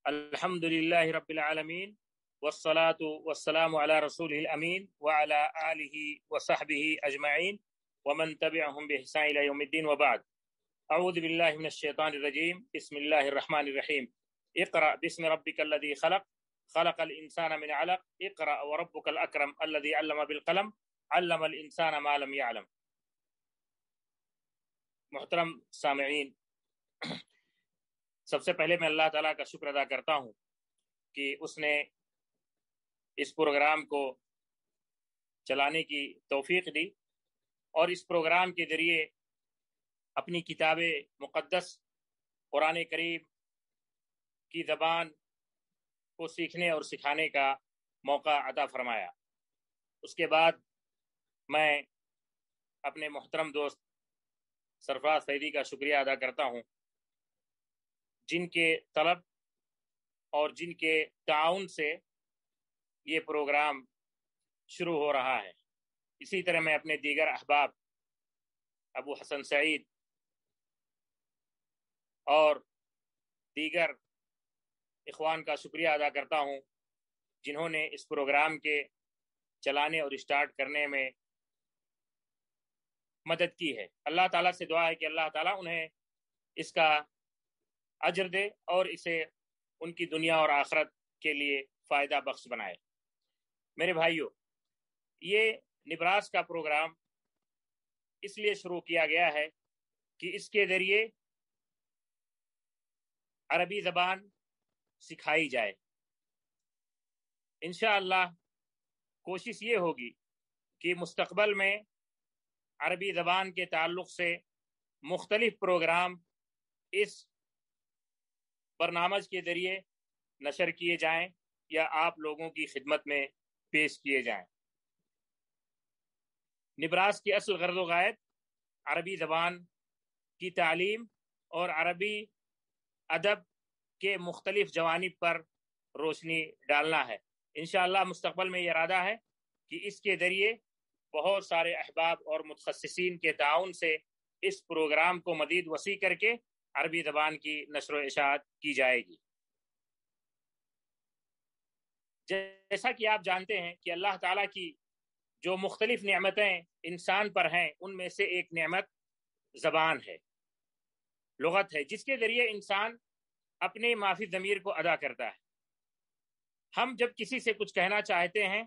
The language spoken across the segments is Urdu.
الحمدللہ رب العالمین والصلاة والسلام علی رسولہ الامین وعلی آلہ وصحبہ اجمعین ومن تبعهم بإحسان الى یوم الدین وبعد. اعوذ باللہ من الشیطان الرجیم. بسم اللہ الرحمن الرحیم. اقرأ باسم ربک الذی خلق خلق الانسان من علق اقرأ وربک الاکرم الذی علم بالقلم علم الانسان ما لم يعلم. محترم سامعین، سب سے پہلے میں اللہ تعالیٰ کا شکر ادا کرتا ہوں کہ اس نے اس پروگرام کو چلانے کی توفیق دی اور اس پروگرام کے ذریعے اپنی کتاب مقدس قرآن کریم کی زبان کو سیکھنے اور سکھانے کا موقع عطا فرمایا. اس کے بعد میں اپنے محترم دوست سرفراز سعیدی کا شکریہ ادا کرتا ہوں، جن کے طلب اور جن کے تعاون سے یہ پروگرام شروع ہو رہا ہے. اسی طرح میں اپنے دیگر احباب ابو حسن سعید اور دیگر اخوان کا شکریہ ادا کرتا ہوں جنہوں نے اس پروگرام کے چلانے اور اسٹارٹ کرنے میں مدد کی ہے. اللہ تعالیٰ سے دعا ہے کہ اللہ تعالیٰ انہیں اس کا اجر دے اور اسے ان کی دنیا اور آخرت کے لیے فائدہ بخش بنائے. میرے بھائیوں، یہ نبراس کا پروگرام اس لیے شروع کیا گیا ہے کہ اس کے ذریعے عربی زبان سکھائی جائے. انشاءاللہ کوشش یہ ہوگی کہ مستقبل میں عربی زبان کے تعلق سے مختلف پروگرام اس برنامج کے ذریعے نشر کیے جائیں یا آپ لوگوں کی خدمت میں پیش کیے جائیں. نبراس کی اصل غرض و غایت عربی زبان کی تعلیم اور عربی ادب کے مختلف جوانب پر روشنی ڈالنا ہے. انشاءاللہ مستقبل میں یہ ارادہ ہے کہ اس کے ذریعے بہت سارے احباب اور متخصصین کے تعاون سے اس پروگرام کو مزید وسیع کر کے عربی زبان کی نشر و اشاعت کی جائے گی. جیسا کہ آپ جانتے ہیں کہ اللہ تعالیٰ کی جو مختلف نعمتیں انسان پر ہیں ان میں سے ایک نعمت زبان ہے، لغت ہے، جس کے ذریعے انسان اپنے مافی ضمیر کو ادا کرتا ہے. ہم جب کسی سے کچھ کہنا چاہتے ہیں،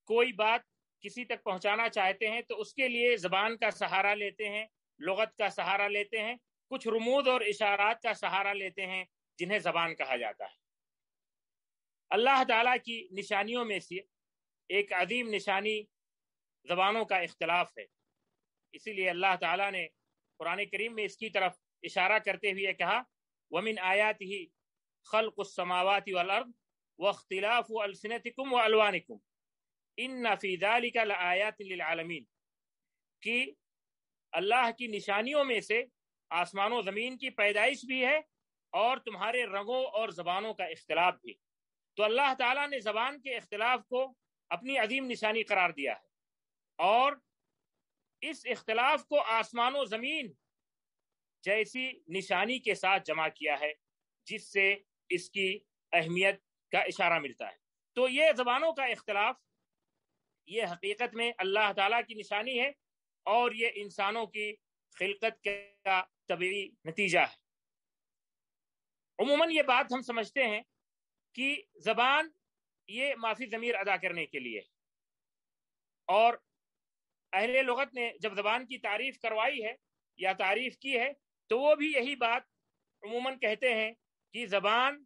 کوئی بات کسی تک پہنچانا چاہتے ہیں، تو اس کے لیے زبان کا سہارا لیتے ہیں، لغت کا سہارا لیتے ہیں، کچھ رموز اور اشارات کا سہارا لیتے ہیں جنہیں زبان کہا جاتا ہے. اللہ تعالیٰ کی نشانیوں میں سے ایک عظیم نشانی زبانوں کا اختلاف ہے. اسی لیے اللہ تعالیٰ نے قرآن کریم میں اس کی طرف اشارہ کرتے ہوئے کہا وَمِنْ آيَاتِهِ خَلْقُ السَّمَاوَاتِ وَالْأَرْضِ وَاخْتِلَافُ أَلْسِنَتِكُمْ وَأَلْوَانِكُمْ ان فی ذلک لآیات للعالمین، کہ اللہ کی نشانیوں میں سے آسمان و زمین کی پیدائش بھی ہے اور تمہارے رنگوں اور زبانوں کا اختلاف بھی. تو اللہ تعالیٰ نے زبان کے اختلاف کو اپنی عظیم نشانی قرار دیا ہے اور اس اختلاف کو آسمان و زمین جیسی نشانی کے ساتھ جمع کیا ہے، جس سے اس کی اہمیت کا اشارہ ملتا ہے. تو یہ زبانوں کا اختلاف یہ حقیقت میں اللہ تعالیٰ کی نشانی ہے اور یہ انسانوں کی خلقت کا طبیعی نتیجہ ہے. عموماً یہ بات ہم سمجھتے ہیں کہ زبان یہ مافی ضمیر ادا کرنے کے لیے، اور اہل لغت نے جب زبان کی تعریف کروائی ہے یا تعریف کی ہے تو وہ بھی یہی بات عموماً کہتے ہیں کہ زبان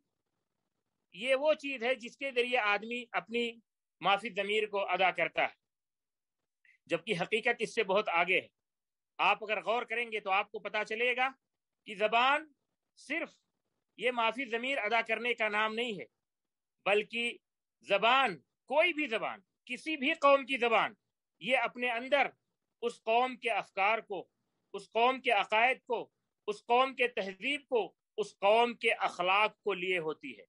یہ وہ چیز ہے جس کے ذریعے آدمی اپنی مافی ضمیر کو ادا کرتا ہے، جبکہ حقیقت اس سے بہت آگے ہے. آپ اگر غور کریں گے تو آپ کو پتا چلے گا کہ زبان صرف یہ مافی ضمیر ادا کرنے کا نام نہیں ہے، بلکہ زبان، کوئی بھی زبان، کسی بھی قوم کی زبان، یہ اپنے اندر اس قوم کے افکار کو، اس قوم کے عقائد کو، اس قوم کے تہذیب کو، اس قوم کے اخلاق کو لیے ہوتی ہے.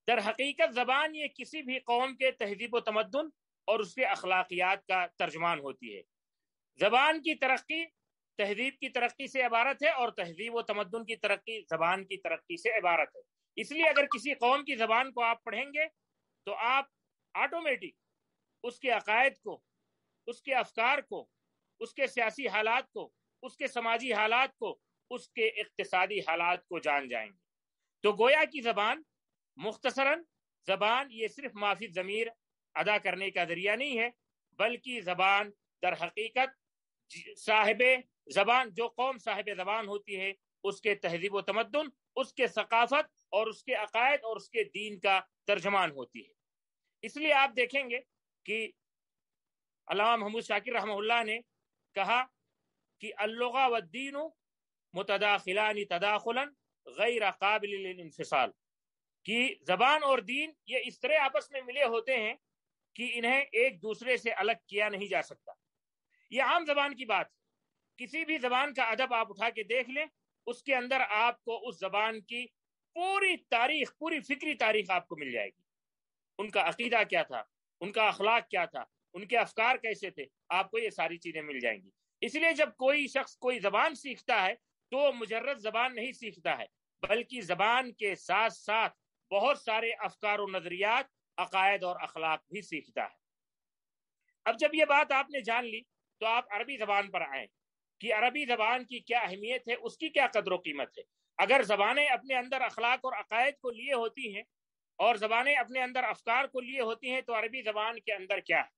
در حقیقت زبان یہ کسی بھی قوم کے تہذیب و تمدن اور اس کے اخلاقیات کا ترجمان ہوتی ہے. زبان کی ترقی تہذیب کی ترقی سے عبارت ہے اور تہذیب و تمدن کی ترقی زبان کی ترقی سے عبارت ہے۔ اس لیے اگر کسی قوم کی زبان کو آپ پڑھیں گے تو آپ آٹومیٹک اس کے عقائد کو، اس کے افکار کو، اس کے سیاسی حالات کو، اس کے سماجی حالات کو، اس کے اقتصادی حالات کو جان جائیں گے۔ تو گویا کی زبان، مختصراً زبان یہ صرف مافی ضمیر ادا کرنے کا ذریعہ نہیں ہے، بلکہ زبان در حقیقت صاحب زبان، جو قوم صاحب زبان ہوتی ہے، اس کے تہذیب و تمدن، اس کے ثقافت اور اس کے عقائد اور اس کے دین کا ترجمان ہوتی ہے۔ اس لیے آپ دیکھیں گے کہ علامہ محمود شاکر رحمہ اللہ نے کہا کہ اللغہ والدین متداخلان تداخلا غیر قابل للانفصال، کہ زبان اور دین یہ اس طرح آپس میں ملے ہوتے ہیں کہ انہیں ایک دوسرے سے الگ کیا نہیں جا سکتا۔ یہ عام زبان کی بات ہے، کسی بھی زبان کا ادب آپ اٹھا کے دیکھ لیں، اس کے اندر آپ کو اس زبان کی پوری تاریخ، پوری فکری تاریخ آپ کو مل جائے گی۔ ان کا عقیدہ کیا تھا، ان کا اخلاق کیا تھا، ان کے افکار کیسے تھے، آپ کو یہ ساری چیزیں مل جائیں گی۔ اس لیے جب کوئی شخص کوئی زبان سیکھتا ہے تو مجرد زبان نہیں سیکھتا ہے، بلکہ زبان کے ساتھ ساتھ بہت سارے افکار و نظریات، عقائد اور اخلاق بھی سیکھتا ہے۔ اب جب یہ بات آپ نے جان لی تو آپ عربی زبان پر آئیں کہ عربی زبان کی کیا اہمیت ہے، اس کی کیا قدر و قیمت ہے۔ اگر زبانیں اپنے اندر اخلاق اور عقائد کو لیے ہوتی ہیں اور زبانیں اپنے اندر افکار کو لیے ہوتی ہیں تو عربی زبان کے اندر کیا ہے؟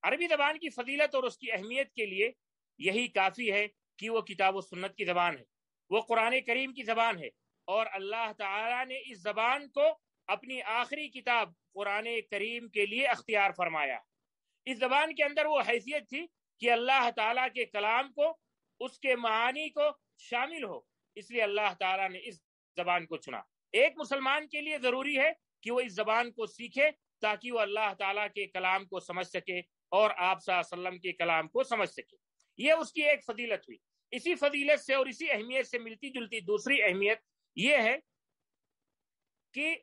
عربی زبان کی فضیلت اور اس کی اہمیت کے لیے یہی کافی ہے کہ وہ کتاب و سنت کی زبان ہے، وہ قرآن کریم کی زبان ہے، اور اللہ تعالیٰ نے اس زبان کو اپنی آخری کتاب قرآن کریم کے لیے اختیار فرمایا۔ اس زبان کے اندر وہ حیثیت تھی کہ اللہ تعالیٰ کے کلام کو، اس کے معانی کو شامل ہو، اس لیے اللہ تعالیٰ نے اس زبان کو چنا۔ ایک مسلمان کے لیے ضروری ہے کہ وہ اس زبان کو سیکھے تاکہ وہ اللہ تعالیٰ کے کلام کو سمجھ سکے اور آپ صلی اللہ علیہ وسلم کے کلام کو سمجھ سکے۔ یہ اس کی ایک فضیلت ہوئی۔ اسی فضیلت سے اور اسی اہمیت سے ملتی جلتی دوسری اہمیت یہ ہے کہ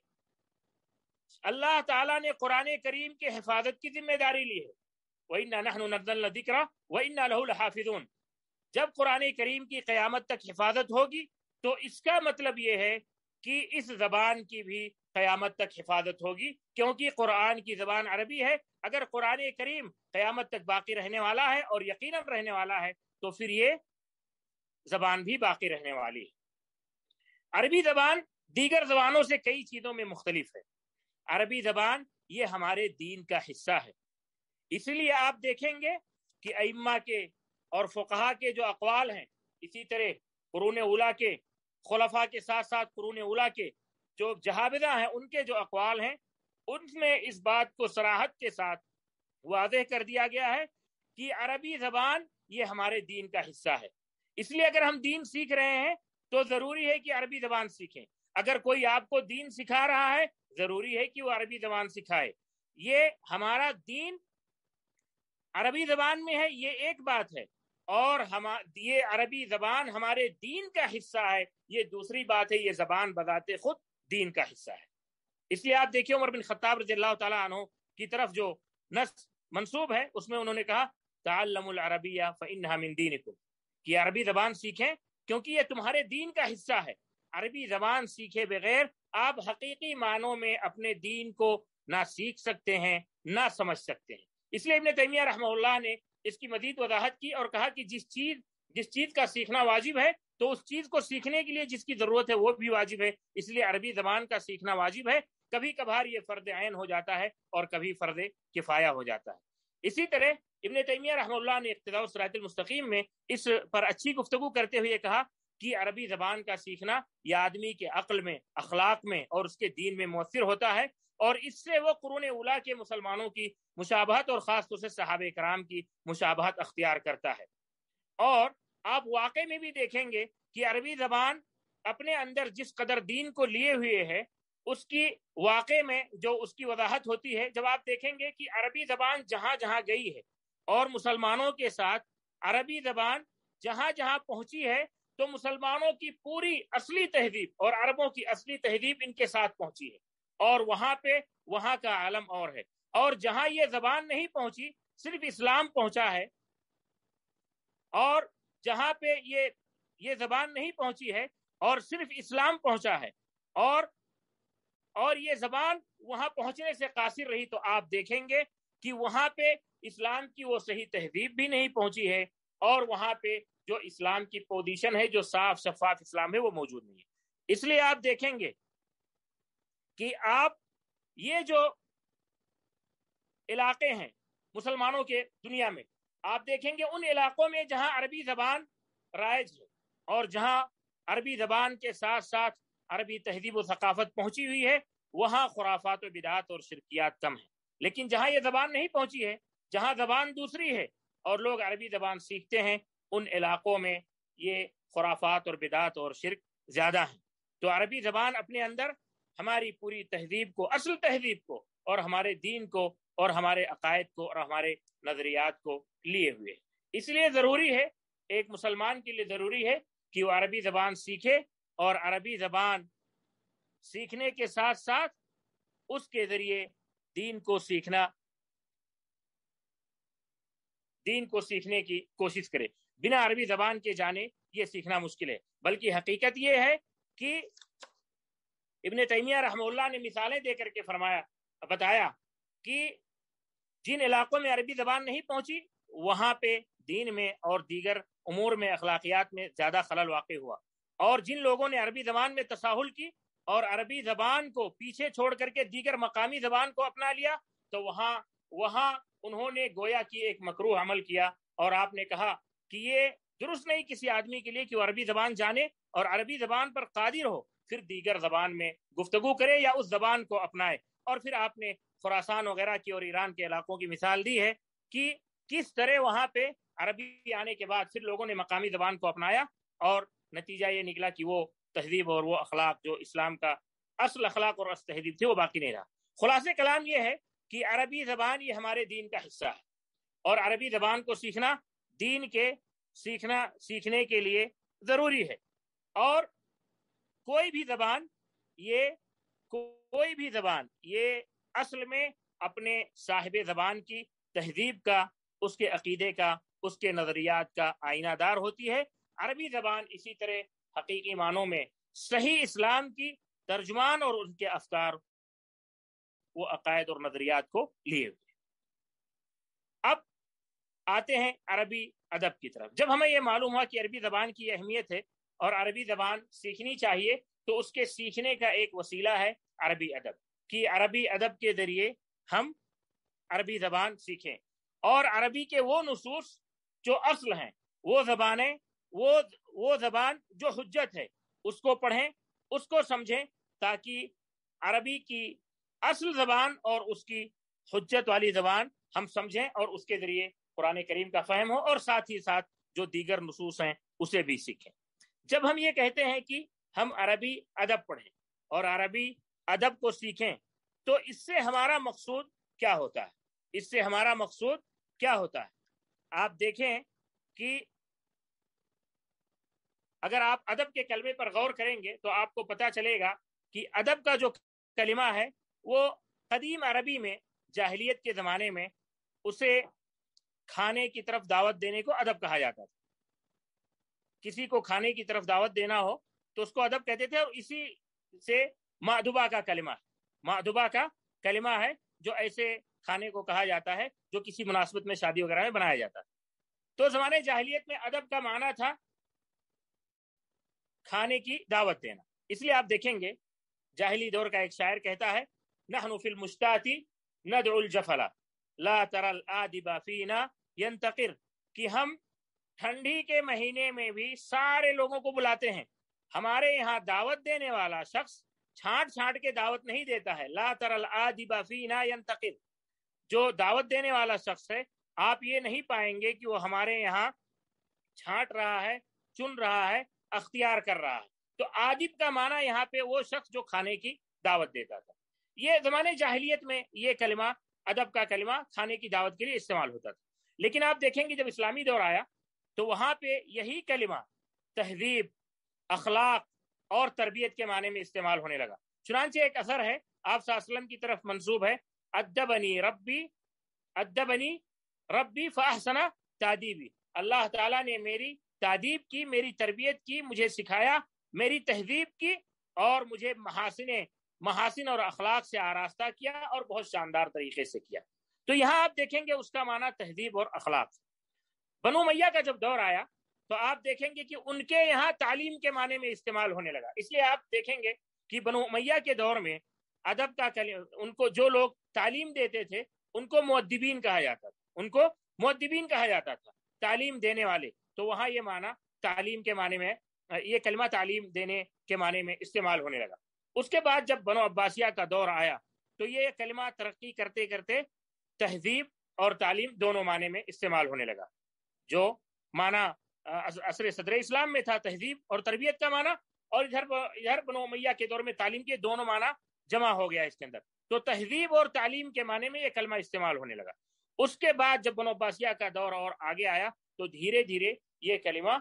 اللہ تعالیٰ نے قرآن کریم کے حفاظت کی ذمہ داری لی ہے۔ وَإِنَّا نَحْنُ نَزَّلْنَا الذِّكْرَ وَإِنَّا لَهُ لَحَافِظُونَ۔ جب قرآن کریم کی قیامت تک حفاظت ہوگی تو اس کا مطلب یہ ہے کہ اس زبان کی بھی قیامت تک حفاظت ہوگی، کیونکہ قرآن کی زبان عربی ہے۔ اگر قرآن کریم قیامت تک باقی رہنے والا ہے اور یقیناً رہنے والا ہے تو پھر یہ زبان بھی باقی رہنے والی ہے۔ عربی زبان دیگر زبانوں سے کئی چیزوں میں مختلف ہے۔ عربی زبان یہ ہمارے دین کا حصہ ہے۔ اس لیے آپ دیکھیں گے کہ ائمہ کے اور فقہا کے جو اقوال ہیں، اسی طرح قرون اولیٰ کے خلفاء کے ساتھ ساتھ قرون اولیٰ کے جو جہابذہ ہیں، ان کے جو اقوال ہیں، ان میں اس بات کو صراحت کے ساتھ واضح کر دیا گیا ہے کہ عربی زبان یہ ہمارے دین کا حصہ ہے۔ اس لیے اگر ہم دین سیکھ رہے ہیں تو ضروری ہے کہ عربی زبان سیکھیں۔ اگر کوئی آپ کو دین سکھا رہا ہے ضروری ہے کہ وہ عربی زبان سکھائے۔ یہ ہمارا دین عربی زبان میں ہے، یہ ایک بات ہے، اور یہ عربی زبان ہمارے دین کا حصہ ہے، یہ دوسری بات ہے۔ یہ زبان بذات خود دین کا حصہ ہے۔ اس لیے آپ دیکھیں عمر بن خطاب رضی اللہ تعالیٰ عنہ کی طرف جو نص منسوب ہے اس میں انہوں نے کہا تعلموا العربیہ فإنہا من دینکم، کہ عربی زبان سیکھیں کیونکہ یہ تمہارے دین کا حصہ ہے۔ عربی زبان سیکھے بغیر آپ حقیقی معنوں میں اپنے دین کو نہ سیکھ سکتے ہیں نہ سمجھ سکتے ہیں۔ اس لیے ابن تیمیہ رحمہ اللہ نے اس کی مزید وضاحت کی اور کہا کہ جس چیز کا سیکھنا واجب ہے تو اس چیز کو سیکھنے کے لیے جس کی ضرورت ہے وہ بھی واجب ہے۔ اس لیے عربی زبان کا سیکھنا واجب ہے، کبھی کبھار یہ فرض عین ہو جاتا ہے اور کبھی فرض کفایہ ہو جاتا ہے۔ اسی طرح ابن تیمیہ رحمہ اللہ نے اقتداء الصراط المستقیم میں اس پر اچھی گفتگو کرتے ہوئے کہا کہ عربی زبان کا سیکھنا یہ آدمی کے عقل میں، اخلاق میں اور اس کے دین میں مؤثر ہوتا ہے، اور اس سے وہ قرون اولیٰ کے مسلمانوں کی مشابہت اور خاص طور سے صحابہ کرام کی مشابہت اختیار کرتا ہے۔ اور آپ واقع میں بھی دیکھیں گے کہ عربی زبان اپنے اندر جس قدر دین کو لیے ہوئے ہے، اس کی واقع میں جو اس کی وضاحت ہوتی ہے، جب آپ دیکھیں گے کہ عربی زبان جہاں جہاں گئی ہے اور مسلمانوں کے ساتھ عربی زبان جہاں جہاں پہنچی ہے تو مسلمانوں کی پوری اصلی تہذیب اور عربوں کی اصلی تہذیب ان کے ساتھ پہنچی ہے، اور وہاں پہ وہاں کا عالم اور ہے۔ اور جہاں یہ زبان نہیں پہنچی، صرف اسلام پہنچا ہے اور جہاں پہ یہ زبان نہیں پہنچی ہے اور صرف اسلام پہنچا ہے اور یہ زبان وہاں پہنچنے سے قاصر رہی، تو آپ دیکھیں گے کہ وہاں پہ اسلام کی وہ صحیح تہذیب بھی نہیں پہنچی ہے، اور وہاں پہ جو اسلام کی پوزیشن ہے، جو صاف شفاف اسلام ہے، وہ موجود نہیں ہے۔ اس لیے آپ دیکھیں گے کہ آپ یہ جو علاقے ہیں مسلمانوں کے دنیا میں، آپ دیکھیں گے ان علاقوں میں جہاں عربی زبان رائج ہے اور جہاں عربی زبان کے ساتھ ساتھ عربی تہذیب و ثقافت پہنچی ہوئی ہے، وہاں خرافات و بدعات اور شرکیات کم ہیں۔ لیکن جہاں یہ زبان نہیں پہنچی ہے، جہاں زبان دوسری ہے اور لوگ عربی زبان سیکھتے ہیں، ان علاقوں میں یہ خرافات اور بدعات اور شرک زیادہ ہیں۔ تو عربی زبان اپنے اندر ہماری پوری تہذیب کو، اصل تہذیب کو، اور ہمارے دین کو اور ہمارے عقائد کو اور ہمارے نظریات کو لیے ہوئے، اس لیے ضروری ہے، ایک مسلمان کے لیے ضروری ہے کہ وہ عربی زبان سیکھے، اور عربی زبان سیکھنے کے ساتھ ساتھ اس کے ذریعے دین کو سیکھنے کی کوشش کرے۔ بنا عربی زبان کے جانے یہ سیکھنا مشکل ہے، بلکہ حقیقت یہ ہے کہ ابن تیمیہ رحمہ اللہ نے مثالیں دے کر کے بتایا کہ جن علاقوں میں عربی زبان نہیں پہنچی، وہاں پہ دین میں اور دیگر امور میں، اخلاقیات میں زیادہ خلل واقع ہوا، اور جن لوگوں نے عربی زبان میں تساہل کی اور عربی زبان کو پیچھے چھوڑ کر کے دیگر مقامی زبان کو اپنا لیا، تو وہاں انہوں نے گویا کی ایک مکروہ عمل کیا، اور آپ نے کہا کہ یہ درست نہیں کسی آدمی کے لیے کہ وہ عربی زبان جانے اور عربی زبان پر قادر ہو، پھر دیگر زبان میں گفتگو کرے یا اس زبان کو اپنائے۔ اور پھر آپ نے خراسان وغیرہ کی اور ایران کے علاقوں کی مثال دی ہے کہ کس طرح وہاں پہ عربی آنے کے بعد پھر لوگوں نے مقامی زبان کو اپنایا، اور نتیجہ یہ نکلا کہ وہ تہذیب اور وہ اخلاق جو اسلام کا اصل اخلاق اور اصل تہذیب تھی، وہ باقی نہیں رہا۔ خلاصے کلام یہ ہے کہ عربی زبان یہ ہمارے دین کا حصہ ہے، اور عربی زبان کو سیکھنا دین کے سیکھنے کے لیے ضروری ہے۔ اور کوئی بھی زبان یہ اصل میں اپنے صاحب زبان کی تہذیب کا، اس کے عقیدے کا، اس کے نظریات کا آئینہ دار ہوتی ہے۔ عربی زبان اسی طرح حقیقی معنوں میں صحیح اسلام کی ترجمان اور ان کے افکار، وہ عقائد اور نظریات کو لیے ہوئے۔ اب آتے ہیں عربی ادب کی طرف۔ جب ہمیں یہ معلوم ہوا کہ عربی زبان کی اہمیت ہے اور عربی زبان سیکھنی چاہیے، تو اس کے سیکھنے کا ایک وسیلہ ہے عربی ادب، کہ عربی ادب کے ذریعے ہم عربی زبان سیکھیں، اور عربی کے وہ نصوص جو اصل ہیں، وہ زبان جو حجت ہے، اس کو پڑھیں، اس کو سمجھیں، تاکہ عربی کی اصل زبان اور اس کی حجت والی زبان ہم سمجھیں، اور اس کے ذریعے قرآن کریم کا فہم ہو، اور ساتھ ہی ساتھ جو دیگر نصوص ہیں اسے بھی سیکھیں۔ جب ہم یہ کہتے ہیں کہ ہم عربی ادب پڑھیں اور عربی ادب کو سیکھیں، تو اس سے ہمارا مقصود کیا ہوتا ہے؟ آپ دیکھیں کہ اگر آپ ادب کے کلمے پر غور کریں گے تو آپ کو پتا چلے گا کہ ادب کا جو کلمہ ہے، وہ قدیم عربی میں، جاہلیت کے زمانے میں، اسے کھانے کی طرف دعوت دینے کو ادب کہا جاتا تھا۔ کسی کو کھانے کی طرف دعوت دینا ہو تو اس کو ادب کہتے تھے، اور اسی سے مأدبہ کا کلمہ ہے جو ایسے کھانے کو کہا جاتا ہے جو کسی مناسبت میں، شادی وغیرہ میں بنایا جاتا ہے۔ تو زمانے جاہلیت میں ادب کا معنی تھا کھانے کی دعوت دینا۔ اس لیے آپ دیکھیں گے جاہلی دور کا ایک شاعر کہتا ہے، نحن فی المشتاۃ ندعو الجفلا لا ترى الآدب فینا ینتقر، کہ ہم ٹھنڈی کے مہینے میں بھی سارے لوگوں کو بلاتے ہیں، ہمارے یہاں دعوت دینے والا شخص چھانٹ کے دعوت نہیں دیتا ہے۔ لا ترى الآدب فینا ینتقر، جو دعوت دینے والا شخص ہے، آپ یہ نہیں پائیں گے کہ وہ ہمارے یہاں چھانٹ رہا ہے، چن رہا ہے، اختیار کر رہا ہے۔ تو آدب کا معنی یہاں پہ وہ شخص جو کھانے کی دعوت دیتا تھا۔ یہ زمانے جاہلیت میں یہ کلمہ، ادب کا کلمہ، کھانے کی دعوت کے لیے استعمال ہوتا تھا۔ لیکن آپ دیکھیں گے جب اسلامی دور آیا تو وہاں پہ یہی کلمہ تہذیب، اخلاق اور تربیت کے معنی میں استعمال ہونے لگا۔ چنانچہ ایک اثر ہے، آپ صلی اللہ علیہ وسلم کی طرف منسوب ہے، ادبنی ربی فاحسن تادیبی، اللہ تعالیٰ نے میری تعدیب کی، میری تربیت کی، مجھے سکھایا، میری تہذیب کی، اور مجھے محاسن اور اخلاق سے آراستہ کیا اور بہت شاندار طریقے سے کیا۔ تو یہاں آپ دیکھیں گے اس کا معنی تہذیب اور اخلاق۔ بنو امیہ کا جب دور آیا تو آپ دیکھیں گے کہ ان کے یہاں تعلیم کے معنی میں استعمال ہونے لگا۔ اس لیے آپ دیکھیں گے کہ بنو امیہ کے دور میں ادب کا ان کو جو لوگ تعلیم دیتے تھے ان کو مؤدبین کہا جاتا تھا، ان کو مؤدبین کہا جاتا تھا، تعلیم دینے والے۔ تو وہاں یہ معنی تعلیم کے معنی میں، یہ کلمہ تعلیم دینے کے معنی میں استعمال ہونے لگا۔ اس کے بعد جب بنو عباسیہ کا دور آیا تو یہ کلمہ ترقی کرتے کرتے تہذیب اور تعلیم دونوں معنی میں استعمال ہونے لگا۔ جو معنی عصر صدر اسلام میں تھا تہذیب اور تربیت کا معنی، اور ادھر بنو امیہ کے دور میں تعلیم کے دونوں معنی جمع ہو گیا اس کے اندر۔ تو تہذیب اور تعلیم کے معنی میں یہ کلمہ استعمال ہونے لگا۔ اس کے بعد جب بنو عباسیہ کا دور اور آگے آیا تو دھیرے دھیرے یہ کلمہ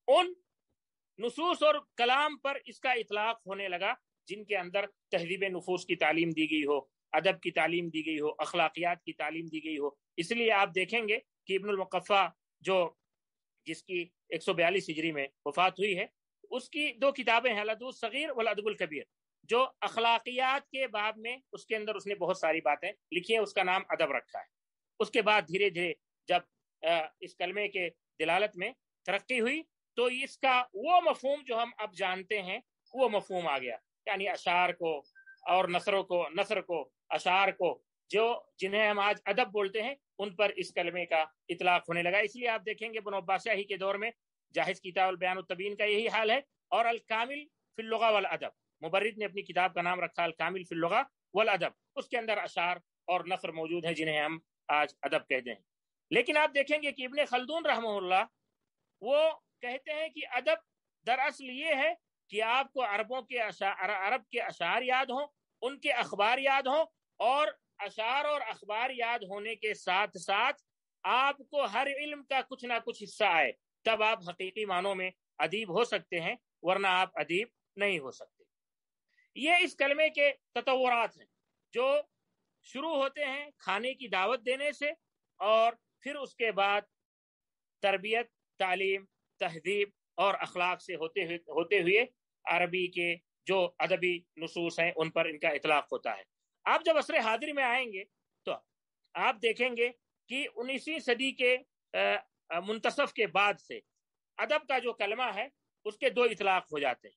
ان نصوص اور کلام پر اس کا اطلاق ہونے لگا جن کے اندر تہذیب نفوس کی تعلیم دی گئی ہو، ادب کی تعلیم دی گئی ہو، اخلاقیات کی تعلیم دی گئی ہو۔ اس لیے آپ دیکھیں گے کہ ابن المقفع جس کی 142 ہجری میں وفات ہوئی ہے، اس کی 2 کتابیں ہیں، الادب الصغیر والادب الکبیر، جو اخلاقیات کے باب میں اس کے اندر اس نے بہت ساری باتیں لکھی ہیں، اس کا نام ادب رکھا ہے۔ اس کے بعد دھیرے دھیرے جب اس کلمے کے دلالت میں ترقی ہوئی تو اس کا وہ مفہوم جو ہم اب جانتے ہیں وہ مفہوم آ گیا، یعنی اشعار کو اور نثر کو اشعار کو جنہیں ہم آج ادب بولتے ہیں ان پر اس کلمے کا اطلاق ہونے لگا۔ اس لیے آپ دیکھیں گے بنو عباسیہ ہی کے دور میں جاہز کتاب البیان التبیین کا یہی حال ہے، اور الکامل فی اللغہ والادب، مبرد نے اپنی کتاب کا نام رکھا الکامل فی اللغہ والادب، اس کے اندر اشعار اور نثر موجود ہیں جنہیں ہم آج ادب کہتے ہیں۔ لیکن آپ دیکھیں گے کہ ابن خلدون رحمہ اللہ وہ کہتے ہیں کہ ادب دراصل یہ ہے کہ آپ کو عرب کے اشعار یاد ہوں، ان کے اخبار یاد ہوں، اور اشعار اور اخبار یاد ہونے کے ساتھ ساتھ آپ کو ہر علم کا کچھ نہ کچھ حصہ آئے، تب آپ حقیقی معنوں میں ادیب ہو سکتے ہیں، ورنہ آپ ادیب نہیں ہو سکتے۔ یہ اس کلمے کے تطورات ہیں جو شروع ہوتے ہیں کھانے کی دعوت دینے سے، اور پھر اس کے بعد تربیت، تعلیم، تہذیب اور اخلاق سے ہوتے ہوئے عربی کے جو ادبی نصوص ہیں ان پر ان کا اطلاق ہوتا ہے۔ آپ جب عصر حاضر میں آئیں گے تو آپ دیکھیں گے کہ 19ویں صدی کے منتصف کے بعد سے ادب کا جو کلمہ ہے اس کے 2 اطلاق ہو جاتے ہیں۔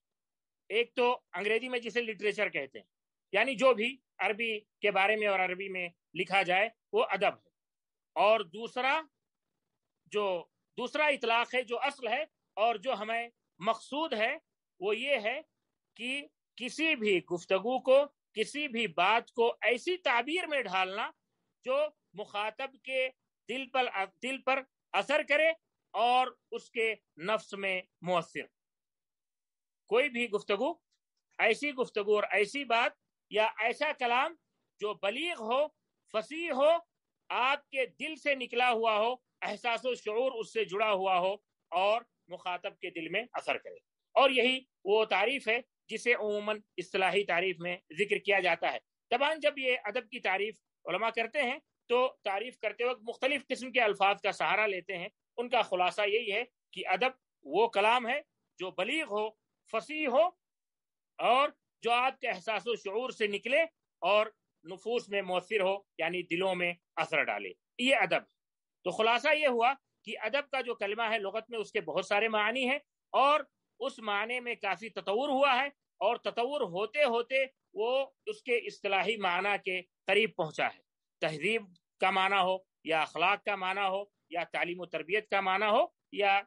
ایک تو انگریزی میں جسے لٹریچر کہتے ہیں، یعنی جو بھی عربی کے بارے میں اور عربی میں لکھا جائے وہ ادب ہے، اور دوسرا اطلاق ہے جو اصل ہے اور جو ہمیں مقصود ہے وہ یہ ہے کہ کسی بھی گفتگو کو، کسی بھی بات کو ایسی تعبیر میں ڈھالنا جو مخاطب کے دل پر اثر کرے اور اس کے نفس میں مؤثر۔ کوئی بھی گفتگو اور ایسی بات یا ایسا کلام جو بلیغ ہو، فصیح ہو، آپ کے دل سے نکلا ہوا ہو، احساس و شعور اس سے جڑا ہوا ہو اور مخاطب کے دل میں اثر کرے۔ اور یہی وہ تعریف ہے جسے عموماً اصطلاحی تعریف میں ذکر کیا جاتا ہے۔ طبعا جب یہ ادب کی تعریف علماء کرتے ہیں تو تعریف کرتے وقت مختلف قسم کے الفاظ کا سہارا لیتے ہیں۔ ان کا خلاصہ یہی ہے کہ ادب وہ کلام ہے جو بلیغ ہو، فصیح ہو، اور جو آپ کے احساس و شعور سے نکلے اور نفوس میں مؤثر ہو، یعنی دلوں میں اثر ڈالے، یہ ادب۔ تو خلاصہ یہ ہوا کہ ادب کا جو کلمہ ہے لغت میں اس کے بہت سارے معنی ہیں، اور اس معنی میں کافی تطور ہوا ہے، اور تطور ہوتے ہوتے وہ اس کے اصطلاحی معنی کے قریب پہنچا ہے۔ تہذیب کا معنی ہو، یا اخلاق کا معنی ہو، یا تعلیم و تربیت کا معنی ہو، یا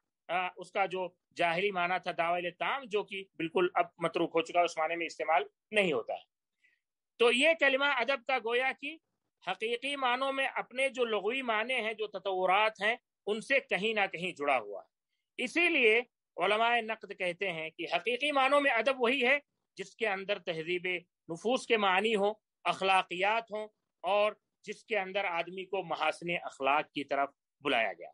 اس کا جو جاہلی معنی تھا دعوی تام، جو کہ بالکل اب متروک ہو چکا، اس معنی میں استعمال نہیں ہوتا ہے۔ تو یہ کلمہ ادب کا گویا کہ حقیقی معنوں میں اپنے جو لغوی معنی ہیں، جو تطورات ہیں، ان سے کہیں نہ کہیں جڑا ہوا ہے۔ اسی لیے علماء نقد کہتے ہیں کہ حقیقی معنوں میں ادب وہی ہے جس کے اندر تہذیب نفوس کے معنی ہوں، اخلاقیات ہوں، اور جس کے اندر آدمی کو محاسن اخلاق کی طرف بلایا گیا۔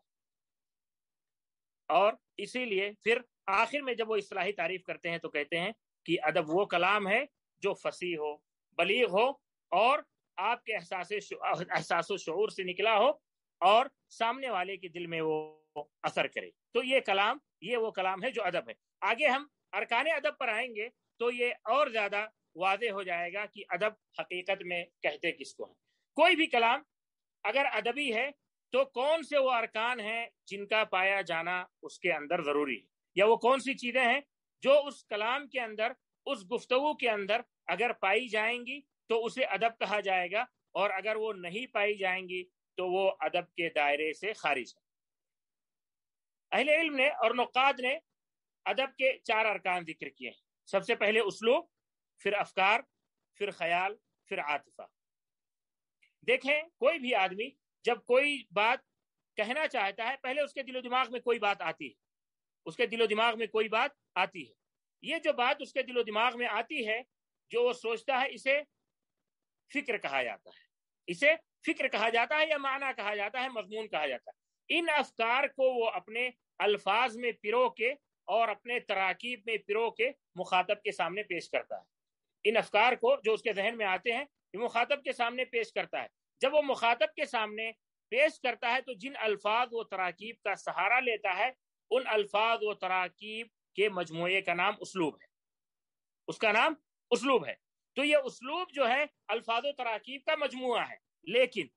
اور اسی لیے پھر آخر میں جب وہ اصطلاحی تعریف کرتے ہیں تو کہتے ہیں کہ ادب وہ کلام ہے جو فصیح ہو، بلیغ ہو، اور آپ کے احساس و شعور سے نکلا ہو، اور سامنے والے کے دل میں وہ اثر کرے۔ تو یہ کلام یہ وہ کلام ہے جو ادب ہے۔ آگے ہم ارکان ادب پر آئیں گے تو یہ اور زیادہ واضح ہو جائے گا کہ ادب حقیقت میں کہتے کس کو ہیں۔ کوئی بھی کلام اگر ادبی ہے تو کون سے وہ ارکان ہیں جن کا پایا جانا اس کے اندر ضروری ہے، یا وہ کون سی چیزیں ہیں جو اس کلام کے اندر، اس گفتگو کے اندر اگر پائی جائیں گی تو اسے ادب کہا جائے گا، اور اگر وہ نہیں پائی جائیں گی تو وہ ادب کے دائرے سے خارج ہے۔ اہل علم نے اور نقاد نے ادب کے 4 ارکان ذکر کیے ہیں۔ سب سے پہلے اسلوب، پھر افکار، پھر خیال، پھر عاطفہ۔ دیکھیں کوئی بھی آدمی جب کوئی بات کہنا چاہتا ہے، پہلے اس کے دل و دماغ میں کوئی بات آتی ہے، اس کے دل و دماغ میں کوئی بات آتی ہے۔ یہ جو بات اس کے دل و دماغ میں آتی ہے، جو وہ سوچتا ہے، اسے فکر کہا جاتا ہے۔ اسے فکر کہا جاتا ہے یا معنی کہا جاتا ہے، مضمون کہا جاتا ہے۔ ان افکار کو وہ اپنے الفاظ میں پرو کے اور اپنے تراکیب میں پرو کے مخاطب کے سامنے پیش کرتا ہے۔ ان افکار کو جو اس کے ذہن میں آتے ہیں یہ مخاطب کے سامنے پیش کرتا ہے۔ جب وہ مخاطب کے سامنے پیش کرتا ہے تو جن الفاظ و تراکیب کا سہارا لیتا ہے، ان الفاظ و تراکیب کے مجموعے کا نام اسلوب ہے۔ اس کا نام اسلوب ہے۔ تو یہ اسلوب جو ہے الفاظ و تراکیب کا مجموعہ ہے، لیکن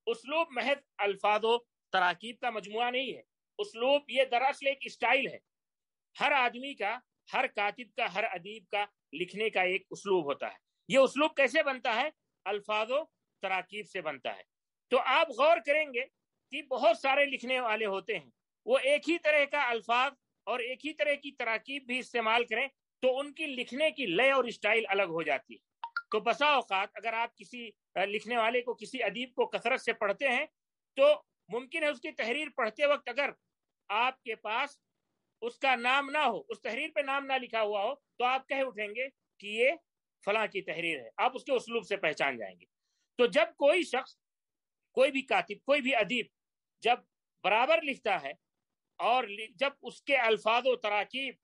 اسلوب محض الفاظ و تراکیب کا مجموعہ نہیں ہے۔ اسلوب یہ دراصل ایک اسٹائل ہے۔ ہر آدمی کا، ہر کاتب کا، ہر ادیب کا لکھنے کا ایک اسلوب ہوتا ہے۔ یہ اسلوب کیسے بنتا ہے؟ الفاظ و تراکیب سے بنتا ہے۔ تو آپ غور کریں گے کہ بہت سارے لکھنے والے ہوتے ہیں، وہ ایک ہی طرح کا الفاظ اور ایک ہی طرح کی تراکیب بھی استعمال کریں تو ان کی لکھنے کی لے اور اسٹائل الگ ہو جاتی ہے۔ تو بسا اوقات اگر آپ کسی لکھنے والے کو، کسی ادیب کو کثرت سے پڑھتے ہیں تو ممکن ہے اس کی تحریر پڑھتے وقت اگر آپ کے پاس اس کا نام نہ ہو، اس تحریر پہ نام نہ لکھا ہوا ہو، تو آپ کہہ اٹھیں گے کہ یہ فلاں کی تحریر ہے، آپ اس کے اسلوب سے پہچان جائیں گے۔ تو جب کوئی شخص، کوئی بھی کاتب، کوئی بھی ادیب جب برابر لکھتا ہے اور جب اس کے الفاظ و تراکیب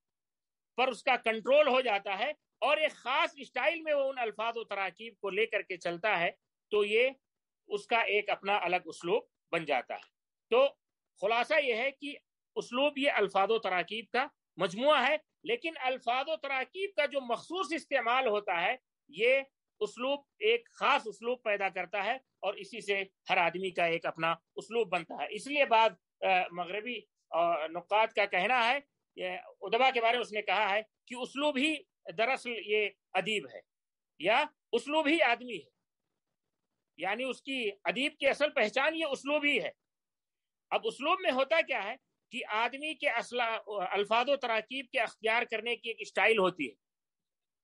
پر اس کا کنٹرول ہو جاتا ہے اور ایک خاص اسٹائل میں وہ ان الفاظ و تراکیب کو لے کر کے چلتا ہے تو یہ اس کا ایک اپنا الگ اسلوب بن جاتا ہے۔ تو خلاصہ یہ ہے کہ اسلوب یہ الفاظ و تراکیب کا مجموعہ ہے، لیکن الفاظ و تراکیب کا جو مخصوص استعمال ہوتا ہے یہ اسلوب ایک خاص اسلوب پیدا کرتا ہے، اور اسی سے ہر آدمی کا ایک اپنا اسلوب بنتا ہے۔ اس لیے بعض مغربی نقاد کا کہنا ہے، ادبا کے بارے میں اس نے کہا ہے کہ اسلوب ہی دراصل یہ ادیب ہے، یا اسلوب ہی آدمی ہے، یعنی اس کی ادیب کی اصل پہچان یہ اسلوب ہی ہے۔ اب اسلوب میں ہوتا کیا ہے کہ آدمی کے الفاظ و تراکیب کے اختیار کرنے کی ایک اسٹائل ہوتی ہے۔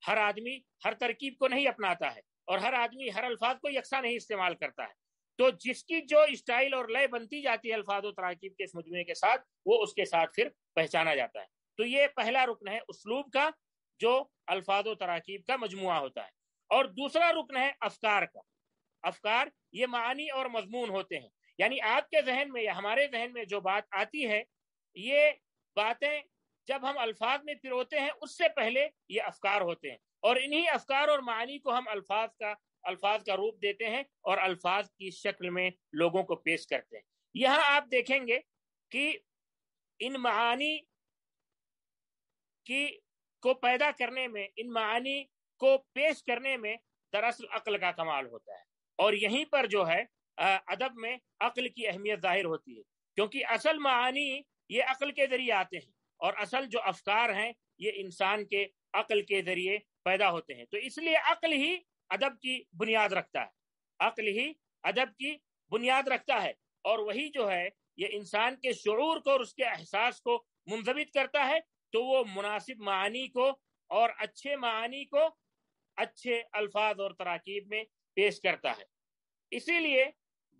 ہر آدمی ہر ترکیب کو نہیں اپناتا ہے، اور ہر آدمی ہر الفاظ کو یکساں نہیں استعمال کرتا ہے۔ تو جس کی جو اسٹائل اور لے بنتی جاتی ہے الفاظ و تراکیب کے اس مجموعے کے ساتھ، وہ اس کے ساتھ پھر پہچانا جاتا ہے۔ تو یہ پہلا رکن ہے اسلوب کا، جو الفاظ و تراکیب کا مجموعہ ہوتا ہے۔ اور دوسرا رکن ہے افکار کا۔ افکار یہ معانی اور مضمون ہوتے ہیں، یعنی آپ کے ذہن میں یا ہمارے ذہن میں جو بات آتی ہے، یہ باتیں جب ہم الفاظ میں پروتے ہیں اس سے پہلے یہ افکار ہوتے ہیں، اور انہی افکار اور معانی کو ہم الفاظ کا روپ دیتے ہیں اور الفاظ کی شکل میں لوگوں کو پیش کرتے ہیں۔ یہاں آپ دیکھیں گے کہ ان معانی کو پیدا کرنے میں، ان معانی کو پیش کرنے میں دراصل عقل کا کمال ہوتا ہے، اور یہیں پر جو ہے ادب میں عقل کی اہمیت ظاہر ہوتی ہے، کیونکہ اصل معانی یہ عقل کے ذریعے آتے ہیں، اور اصل جو افکار ہیں یہ انسان کے عقل کے ذریعے پیدا ہوتے ہیں۔ تو اس لیے عقل ہی ادب کی بنیاد رکھتا ہے، عقل ہی ادب کی بنیاد رکھتا ہے، اور وہی جو ہے یہ انسان کے شعور کو اور اس کے احساس کو منضبط کرتا ہے، تو وہ مناسب معانی کو اور اچھے معانی کو اچھے الفاظ اور تراکیب میں پیش کرتا ہے۔ اسی لیے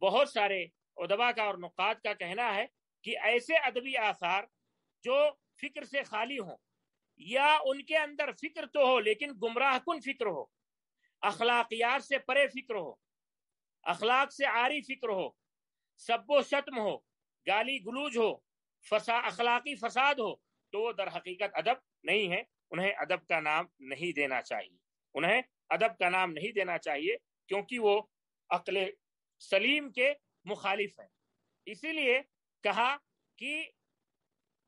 بہت سارے ادبا کا اور نقاد کا کہنا ہے کہ ایسے ادبی آثار جو فکر سے خالی ہوں، یا ان کے اندر فکر تو ہو لیکن گمراہ کن فکر ہو، اخلاقیات سے پرے فکر ہو، اخلاق سے عاری فکر ہو، سب و شتم ہو، گالی گلوج ہو، اخلاقی فساد ہو، تو وہ در حقیقت ادب نہیں ہے۔ انہیں ادب کا نام نہیں دینا چاہیے، انہیں ادب کا نام نہیں دینا چاہیے، کیونکہ وہ عقل سلیم کے مخالف ہیں۔ اسی لیے کہا کہ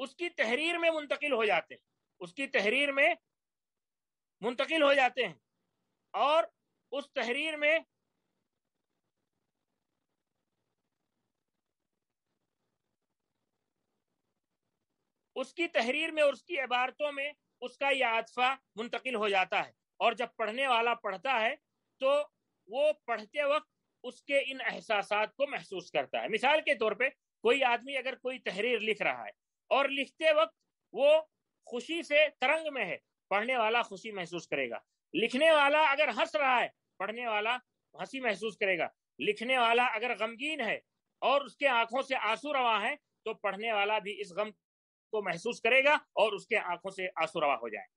اس کی تحریر میں منتقل ہو جاتے ہیں، اس کی تحریر میں منتقل ہو جاتے ہیں، اور اس تحریر میں اس کی تحریر میں اور اس کی عبارتوں میں اس کا یہ عاطفہ منتقل ہو جاتا ہے، اور جب پڑھنے والا پڑھتا ہے تو وہ پڑھتے وقت اس کے ان احساسات کو محسوس کرتا ہے۔ مثال کے طور پہ کوئی آدمی اگر کوئی تحریر لکھ رہا ہے اور لکھتے وقت وہ خوشی سے ترنگ میں ہے، پڑھنے والا خوشی محسوس کرے گا۔ لکھنے والا اگر ہنس رہا ہے، پڑھنے والا ہنسی محسوس کرے گا۔ لکھنے والا اگر غمگین ہے اور اس کے آنکھوں سے آنسو رواں ہے تو پڑھنے والا بھی اس غم کو محسوس کرے گا اور اس کے آنکھوں سے آنسو رواں ہو جائیں۔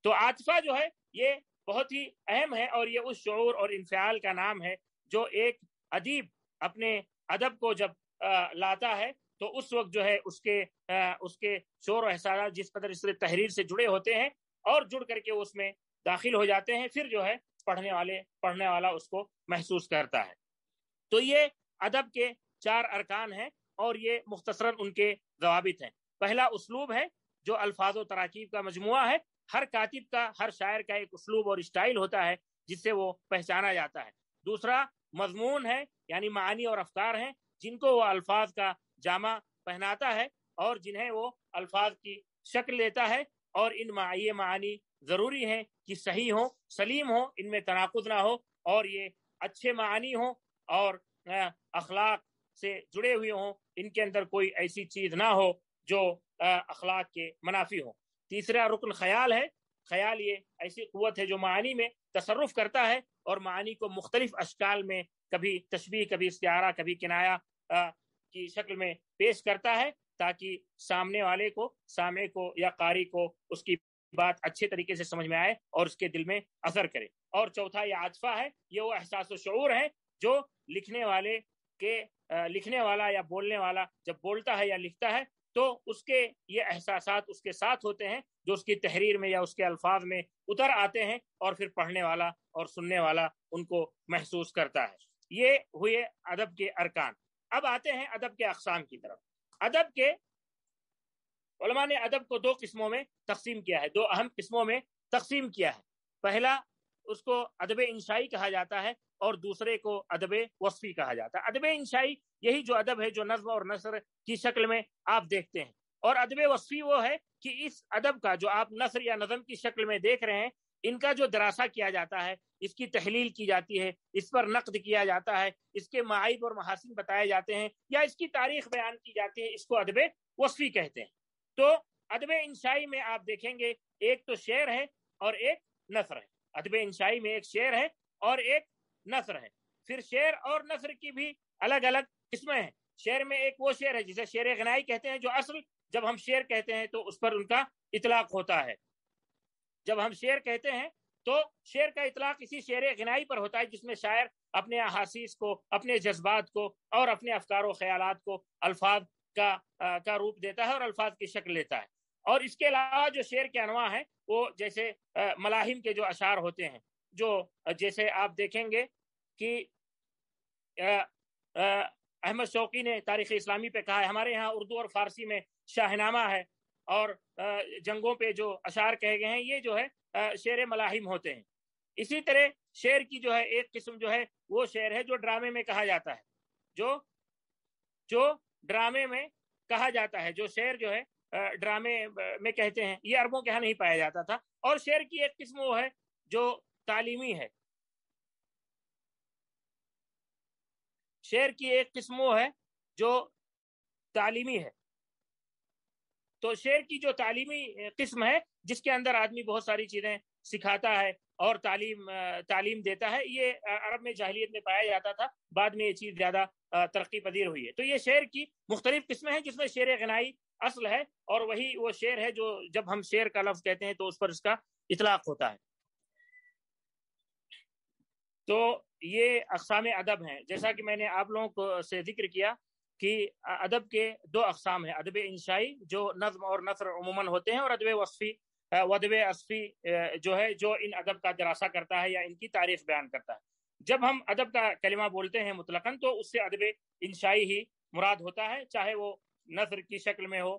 تو عاطفہ جو ہے یہ بہت ہی اہم ہے، اور یہ اس شعور اور انفعال کا نام ہے جو ایک ادیب اپنے ادب کو جب لاتا ہے تو اس وقت جو ہے اس کے شعور و احساسات جس قدر اس تحریر سے جڑے ہوتے ہیں اور جڑ کر کے اس میں داخل ہو جاتے ہیں، پھر جو ہے پڑھنے والا اس کو محسوس کرتا ہے۔ تو یہ ادب کے 4 ارکان ہیں اور یہ مختصراً ان کے ضوابط ہیں۔ پہلا اسلوب ہے جو الفاظ و تراکیب کا مجموعہ ہے۔ ہر کاتب کا، ہر شاعر کا ایک اسلوب اور اسٹائل ہوتا ہے جس سے وہ پہچانا جاتا ہے۔ دوسرا مضمون ہے، یعنی معانی اور افکار ہیں جن کو وہ الفاظ کا جامہ پہناتا ہے اور جنہیں وہ الفاظ کی شکل لیتا ہے، اور یہ معانی ضروری ہے کہ صحیح ہو، سلیم ہو، ان میں تناقض نہ ہو، اور یہ اچھے معانی ہوں اور اخلاق سے جڑے ہوئے ہوں، ان کے اندر کوئی ایسی چیز نہ ہو جو اخلاق کے منافی ہو۔ تیسرا رکن خیال ہے۔ خیال یہ ایسی قوت ہے جو معانی میں تصرف کرتا ہے اور معانی کو مختلف اشکال میں، کبھی تشبیہ، کبھی استعارہ، کبھی کنایہ کی شکل میں پیش کرتا ہے تاکہ سامنے والے کو، سامع کو یا قاری کو اس کی بات اچھے طریقے سے سمجھ میں آئے اور اس کے دل میں اثر کرے۔ اور چوتھا یہ عاطفہ ہے، یہ وہ احساس و شعور ہے جو لکھنے والا یا بولنے والا جب بولتا ہے یا لکھتا ہے تو اس کے یہ احساسات اس کے ساتھ ہوتے ہیں جو اس کی تحریر میں یا اس کے الفاظ میں اتر آتے ہیں، اور پھر پڑھنے والا اور سننے والا ان کو محسوس کرتا ہے۔ یہ ہوئے ادب کے ارکان۔ اب آتے ہیں ادب کے اقسام کی طرف۔ ادب کے علماء نے ادب کو 2 قسموں میں تقسیم کیا ہے، 2 اہم قسموں میں تقسیم کیا ہے۔ پہلا اس کو ادب انشائی کہا جاتا ہے اور دوسرے کو ادب وصفی کہا جاتا ہے۔ ادب انشائی یہی جو ادب ہے جو نظم اور نثر کی شکل میں آپ دیکھتے ہیں، اور ادب وصفی وہ ہے کہ اس ادب کا جو آپ نثر یا نظم کی شکل میں دیکھ رہے ہیں، ان کا جو دراسہ کیا جاتا ہے، اس کی تحلیل کی جاتی ہے، اس پر نقد کیا جاتا ہے، اس کے معائب اور محاسن بتائے جاتے ہیں یا اس کی تاریخ بیان کی جاتی ہے، اس کو ادب وصفی کہتے ہیں۔ تو ادب انشائی میں آپ دیکھیں گے ایک تو شعر ہے اور ایک نثر ہے۔ ادب انشائی میں ایک شعر ہے اور ایک نثر ہے۔ پھر شعر اور نثر کی بھی الگ الگ قسمیں ہیں۔ شعر میں ایک وہ شعر ہے جسے شعر غنائی کہتے ہیں، جو اصل جب ہم شعر کہتے ہیں تو اس پر ان کا اطلاق ہوتا ہے۔ جب ہم شعر کہتے ہیں تو شعر کا اطلاق اسی شعر غنائی پر ہوتا ہے جس میں شاعر اپنے احاسیس کو، اپنے جذبات کو اور اپنے افکار و خیالات کو الفاظ کا روپ دیتا ہے اور الفاظ کی شکل لیتا ہے۔ اور اس کے علاوہ جو شعر کے انواع ہیں وہ جیسے ملاحم کے جو اشعار ہوتے ہیں، جو جیسے آپ دیکھیں گے کہ احمد شوقی نے تاریخ اسلامی پہ کہا ہے، ہمارے ہاں اردو اور فارسی میں شاہ نامہ ہے، اور جنگوں پہ جو اشعار کہے گئے ہیں یہ جو ہے شعر ملاحم ہوتے ہیں۔ اسی طرح شعر کی جو ہے ایک قسم جو ہے وہ شعر ہے جو ڈرامے میں کہا جاتا ہے، جو ڈرامے میں کہا جاتا ہے، جو شعر جو ہے ڈرامے میں کہتے ہیں، یہ عربوں کے ہاں نہیں پایا جاتا تھا۔ اور شعر کی ایک قسم وہ ہے جو تعلیمی ہے، شعر کی ایک قسم وہ ہے جو تعلیمی ہے۔ تو شعر کی جو تعلیمی قسم ہے جس کے اندر آدمی بہت ساری چیزیں سکھاتا ہے اور تعلیم دیتا ہے، یہ عرب میں جاہلیت میں پایا جاتا تھا، بعد میں یہ چیز زیادہ ترقی پذیر ہوئی ہے۔ تو یہ شعر کی مختلف قسمیں ہیں جس میں شعر غنائی اصل ہے، اور وہی وہ شعر ہے جو جب ہم شعر کا لفظ کہتے ہیں تو اس پر اس کا اطلاق ہوتا ہے۔ تو یہ اقسام ادب ہیں، جیسا کہ میں نے آپ لوگوں کو سے ذکر کیا کہ ادب کے 2 اقسام ہیں، ادب انشائی جو نظم اور نثر عموماً ہوتے ہیں، اور ادب وصفی جو ہے جو ان ادب کا دراسہ کرتا ہے یا ان کی تاریخ بیان کرتا ہے۔ جب ہم ادب کا کلمہ بولتے ہیں مطلقاً تو اس سے ادب انشائی ہی مراد ہوتا ہے، چاہے وہ نثر کی شکل میں ہو،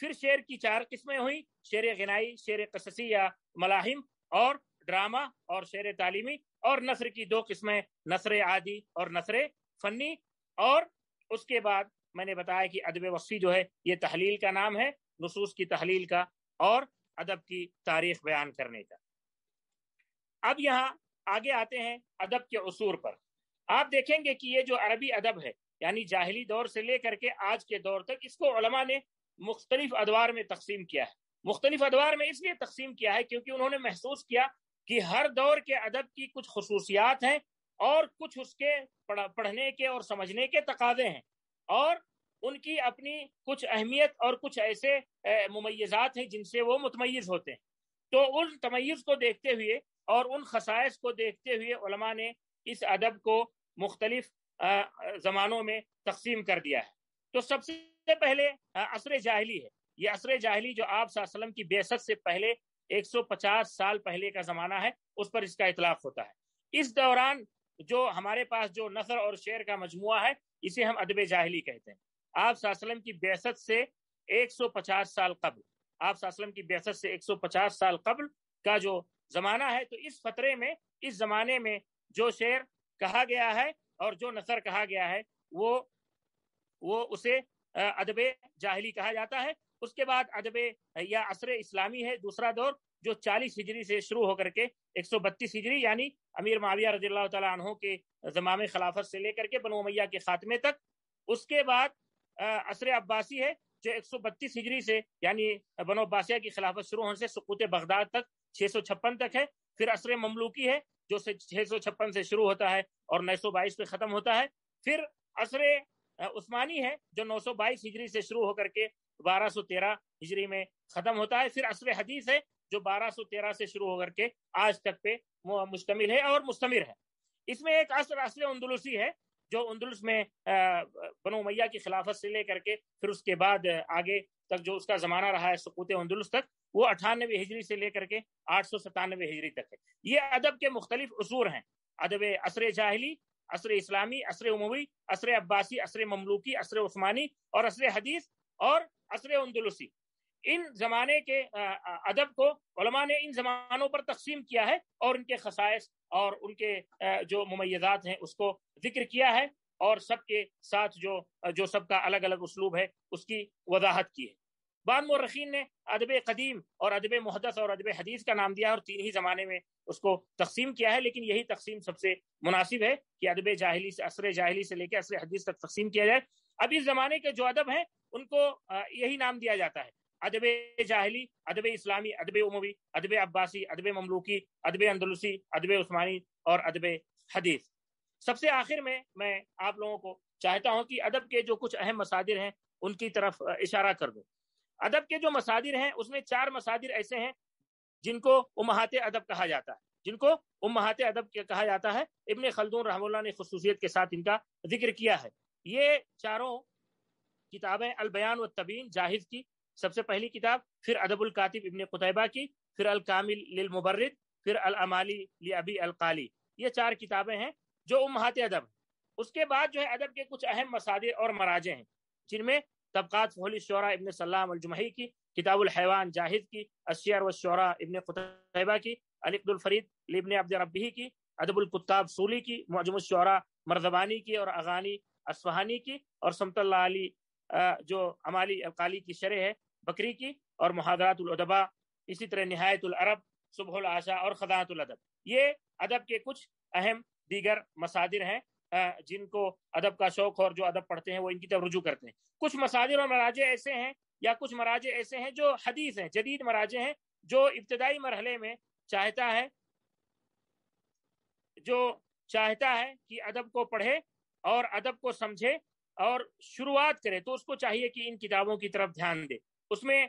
پھر شعر کی 4 قسمیں ہوئی، شعر غنائی، شعر قصصی یا ملاحم، اور ڈرامہ اور شعر تعلیمی، اور نثر کی 2 قسمیں، نثر عادی اور نثر فنی۔ اور اس کے بعد میں نے بتایا کہ ادب وصفی جو ہے یہ تحلیل کا نام ہے، نصوص کی تحلیل کا اور ادب کی تاریخ بیان کرنے کا۔ اب یہاں آگے آتے ہیں ادب کے اصول پر۔ آپ دیکھیں گے کہ یہ جو عربی ادب ہے، یعنی جاہلی دور سے لے کر کے آج کے دور تک، اس کو علماء نے مختلف ادوار میں تقسیم کیا ہے۔ مختلف ادوار میں اس لیے تقسیم کیا ہے کیونکہ انہوں نے محسوس کیا کہ ہر دور کے ادب کی کچھ خصوصیات ہیں اور کچھ اس کے پڑھنے کے اور سمجھنے کے تقاضے ہیں، اور ان کی اپنی کچھ اہمیت اور کچھ ایسے ممیزات ہیں جن سے وہ متمیز ہوتے ہیں۔ تو ان تمیز کو دیکھتے ہوئے اور ان خصائص کو دیکھتے ہوئے علماء نے اس ادب کو مختلف زمانوں میں تقسیم کر دیا ہے۔ تو سب سے پہلے عصر جاہلی ہے۔ یہ عصر جاہلی جو آپ صلی اللہ علیہ وسلم کی بعثت سے پہلے 150 سال پہلے کا زمانہ ہے، اس پر اس کا اطلاق ہوتا ہے۔ اس دوران جو ہمارے پاس جو نثر اور شعر کا مجموعہ ہے، اسے ہم ادب جاہلی کہتے ہیں۔ آپ صلی اللہ علیہ وسلم کی بعثت سے 150 سال قبل، آپ صلی اللہ علیہ وسلم کی بعثت سے 150 سال قبل کا جو زمانہ ہے، تو اس فترے میں، اس زمانے میں جو شعر کہا گیا ہے اور جو نثر کہا گیا ہے وہ اسے ادب جاہلی کہا جاتا ہے۔ اس کے بعد ادب یا عصر اسلامی ہے، دوسرا دور، جو 40 ہجری سے شروع ہو کر کے 132 ہجری یعنی امیر معاویہ رضی اللہ تعالیٰ عنہ کے زمام خلافت سے لے کر کے بنو امیہ کے خاتمے تک۔ اس کے بعد عصر عباسی ہے جو 132 ہجری سے یعنی بنو عباسیہ کی خلافت شروع ہونے سے سقوط بغداد تک 656 تک ہے۔ پھر عصر مملوکی ہے جو 656 سے شروع ہوتا ہے اور 922 پہ ختم ہوتا ہے۔ پھر عصر عثمانی ہے جو 922 ہجری سے شروع ہو کر کے 1213 ہجری میں ختم ہوتا ہے۔ پھر عصر حدیث ہے جو 1213 سے شروع ہو کر کے آج تک پہ مشتمل ہے اور مستمر ہے۔ اس میں ایک عصر اندلسی ہے جو اندلس میں بنو امیہ کی خلافت سے لے کر کے پھر اس کے بعد آگے تک جو اس کا زمانہ رہا ہے سقوط اندلس تک، وہ 98 ہجری سے لے کر کے 897 ہجری تک ہے۔ یہ ادب کے مختلف عصور ہیں، ادب عصر جاہلی، عصر اسلامی، عصر اموی، عصر عباسی، عصر مملوکی، عصر عثمانی اور عصر حدیث اور عصر اندلسی۔ ان زمانے کے ادب کو علماء نے ان زمانوں پر تقسیم کیا ہے اور ان کے خصائص اور ان کے جو ممیزات ہیں اس کو ذکر کیا ہے، اور سب کے ساتھ جو سب کا الگ الگ اسلوب ہے اس کی وضاحت کی ہے۔ بعض مورخین نے ادب قدیم اور ادب محدث اور ادب حدیث کا نام دیا اور 3 ہی زمانے میں اس کو تقسیم کیا ہے، لیکن یہی تقسیم سب سے مناسب ہے کہ ادب جاہلی سے، عصر جاہلی سے لے کے عصر حدیث تک تقسیم کیا جائے۔ اب اس زمانے کے جو ادب ہیں ان کو یہی نام دیا جاتا ہے، ادب جاہلی، ادب اسلامی، ادب اموی، ادب عباسی، ادب مملوکی، ادب اندلسی، ادب عثمانی اور ادب حدیث۔ سب سے آخر میں آپ لوگوں کو چاہتا ہوں کہ ادب کے جو کچھ اہم مصادر ہیں ان کی طرف اشارہ کر دوں۔ ادب کے جو مصادر ہیں اس میں 4 مصادر ایسے ہیں جن کو امہات ادب کہا جاتا ہے، کہا جاتا ہے۔ ابن خلدون رحمہ اللہ نے خصوصیت کے ساتھ ان کا ذکر کیا ہے۔ یہ چاروں کتابیں البیان والتبیین جاہز کی سب سے پہلی کتاب، پھر ادب الکاتب ابن قتیبہ کی، پھر الکامل للمبرد، پھر الامالی لابی القالی۔ یہ 4 کتابیں ہیں جو امہات ادب۔ اس کے بعد جو ہے ادب کے کچھ اہم مصادر اور مراجع ہیں جن میں طبقات فحول الشعراء ابن سلام الجمحی کی، کتاب الحیوان جاہز کی، الشعر والشعراء ابن قتیبہ کی، العقد الفرید لابن عبد ربہ کی، ادب الکتاب صولی کی، معجم الشعراء مرزبانی کی اور اغانی اصفہانی کی، اور سمت اللہ علی جو امالی القالی کی شرح ہے بکری کی، اور محاضرات الادباء، اسی طرح نہایت العرب، صبح العشاء اور خزانۃ الادب۔ یہ ادب کے کچھ اہم دیگر مصادر ہیں جن کو ادب کا شوق اور جو ادب پڑھتے ہیں وہ ان کی طرف رجوع کرتے ہیں۔ کچھ مصادر اور مراجع ایسے ہیں یا کچھ مراجع ایسے ہیں جو حدیث ہیں، جدید مراجع ہیں، جو ابتدائی مرحلے میں چاہتا ہے کہ ادب کو پڑھے اور ادب کو سمجھے اور شروعات کرے، تو اس کو چاہیے کہ ان کتابوں کی طرف دھیان دے۔ اس میں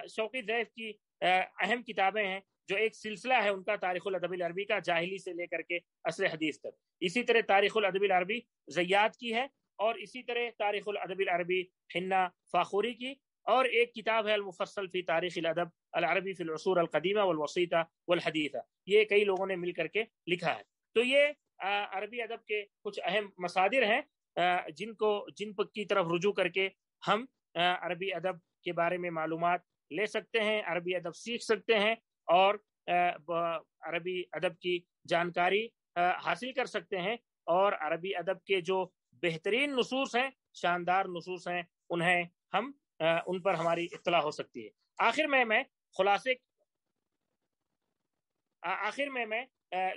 شوقی ضیف کی اہم کتابیں ہیں جو ایک سلسلہ ہے ان کا، تاریخ الادب العربی کا، جاہلی سے لے کر کے عصر حدیث تک۔ اسی طرح تاریخ الادب العربی زیات کی ہے، اور اسی طرح تاریخ الادب العربی حنا فاخوری کی، اور ایک کتاب ہے المفصل فی تاریخ الادب العربی فی العصور القدیمہ والوسیطہ والحدیثہ۔ یہ کئی لوگوں نے مل کر کے لکھا ہے۔ تو یہ عربی ادب کے کچھ اہم مصادر ہیں جن کی طرف رجوع کر کے ہم عربی ادب کے بارے میں معلومات لے سکتے ہیں، عربی ادب سیکھ سکتے ہیں اور عربی ادب کی جانکاری حاصل کر سکتے ہیں، اور عربی ادب کے جو بہترین نصوص ہیں، شاندار نصوص ہیں، انہیں ہم ان پر ہماری اطلاع ہو سکتی ہے۔ آخر میں میں